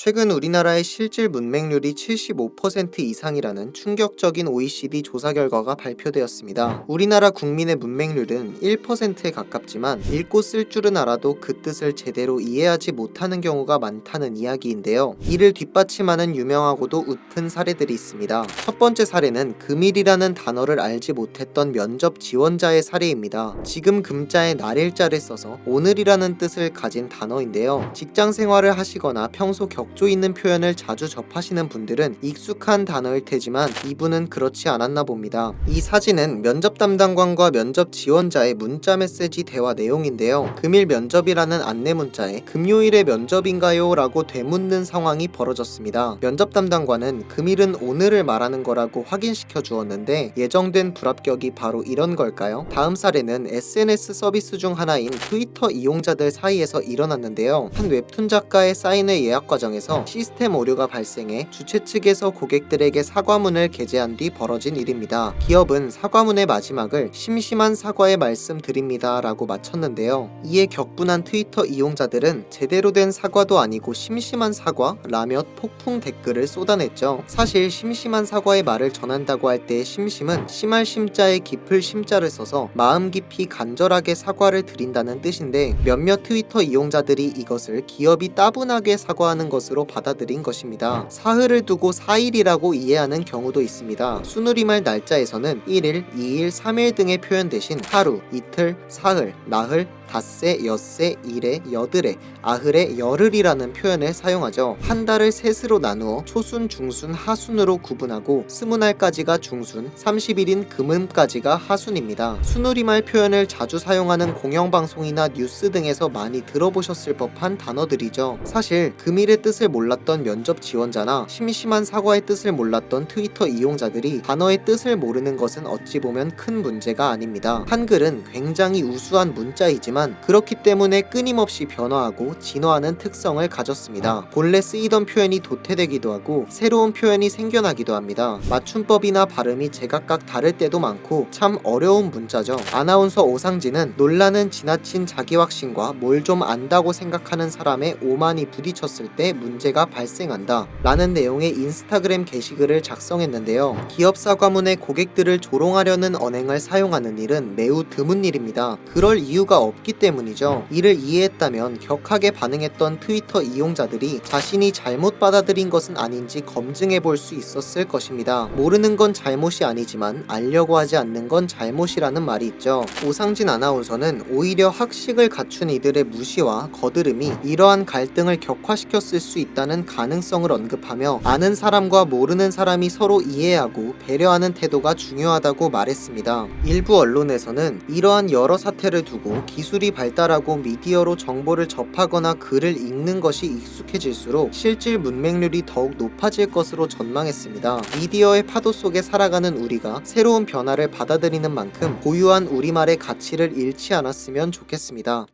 최근 우리나라의 실질 문맹률이 75% 이상이라는 충격적인 OECD 조사 결과가 발표되었습니다. 우리나라 국민의 문맹률은 1%에 가깝지만 읽고 쓸 줄은 알아도 그 뜻을 제대로 이해하지 못하는 경우가 많다는 이야기인데요. 이를 뒷받침하는 유명하고도 웃픈 사례들이 있습니다. 첫 번째 사례는 금일이라는 단어를 알지 못했던 면접 지원자의 사례입니다. 지금 금자에 날일자를 써서 오늘이라는 뜻을 가진 단어인데요. 직장 생활을 하시거나 평소 격조 있는 표현을 자주 접하시는 분들은 익숙한 단어일 테지만 이분은 그렇지 않았나 봅니다. 이 사진은 면접 담당관과 면접 지원자의 문자 메시지 대화 내용인데요. 금일 면접이라는 안내 문자에 금요일에 면접인가요? 라고 되묻는 상황이 벌어졌습니다. 면접 담당관은 금일은 오늘을 말하는 거라고 확인시켜 주었는데 예정된 불합격이 바로 이런 걸까요? 다음 사례는 SNS 서비스 중 하나인 트위터 이용자들 사이에서 일어났는데요. 한 웹툰 작가의 사인회 예약 과정에서 시스템 오류가 발생해 주최 측에서 고객들에게 사과문을 게재한 뒤 벌어진 일입니다. 기업은 사과문의 마지막을 심심한 사과의 말씀드립니다 라고 마쳤는데요. 이에 격분한 트위터 이용자들은 제대로 된 사과도 아니고 심심한 사과? 라며 폭풍 댓글을 쏟아냈죠. 사실 심심한 사과의 말을 전한다고 할 때의 심심은 심할 심자에 깊을 심자를 써서 마음 깊이 간절하게 사과를 드린다는 뜻인데 몇몇 트위터 이용자들이 이것을 기업이 따분하게 사과하는 것으로 받아들인 것입니다. 사흘을 두고 4일이라고 이해하는 경우도 있습니다. 순우리말 날짜에서는 1일, 2일, 3일 등의 표현 대신 하루, 이틀, 사흘, 나흘, 닷새, 엿새, 일회, 여드레, 아흘에 열흘이라는 표현을 사용하죠. 한 달을 셋으로 나누어 초순, 중순, 하순으로 구분하고 20날까지가 중순, 30일인 금음까지가 하순입니다. 순우리말 표현을 자주 사용하는 공영방송이나 뉴스 등에서 많이 들어보셨을 법한 단어들이죠. 사실 금일의 뜻을 몰랐던 면접 지원자나 심심한 사과의 뜻을 몰랐던 트위터 이용자들이 단어의 뜻을 모르는 것은 어찌 보면 큰 문제가 아닙니다. 한글은 굉장히 우수한 문자이지만 그렇기 때문에 끊임없이 변화하고 진화하는 특성을 가졌습니다. 본래 쓰이던 표현이 도태되기도 하고 새로운 표현이 생겨나기도 합니다. 맞춤법이나 발음이 제각각 다를 때도 많고 참 어려운 문자죠. 아나운서 오상진은 논란은 지나친 자기 확신과 뭘 좀 안다고 생각하는 사람의 오만이 부딪혔을 때 문제가 발생한다 라는 내용의 인스타그램 게시글을 작성했는데요. 기업 사과문에 고객들을 조롱하려는 언행을 사용하는 일은 매우 드문 일입니다. 그럴 이유가 없기 때문이죠. 이를 이해했다면 격하게 반응했던 트위터 이용자들이 자신이 잘못 받아들인 것은 아닌지 검증해 볼 수 있었을 것입니다. 모르는 건 잘못이 아니지만 알려고 하지 않는 건 잘못이라는 말이 있죠. 오상진 아나운서는 오히려 학식을 갖춘 이들의 무시와 거드름이 이러한 갈등을 격화시켰을 수 있다는 가능성을 언급하며 아는 사람과 모르는 사람이 서로 이해하고 배려하는 태도가 중요하다고 말했습니다. 일부 언론에서는 이러한 여러 사태를 두고 기술이 발달하고 미디어로 정보를 접하거나 글을 읽는 것이 익숙해질수록 실질 문맹률이 더욱 높아질 것으로 전망했습니다. 미디어의 파도 속에 살아가는 우리가 새로운 변화를 받아들이는 만큼 고유한 우리말의 가치를 잃지 않았으면 좋겠습니다.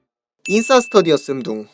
인싸스터디였음 둥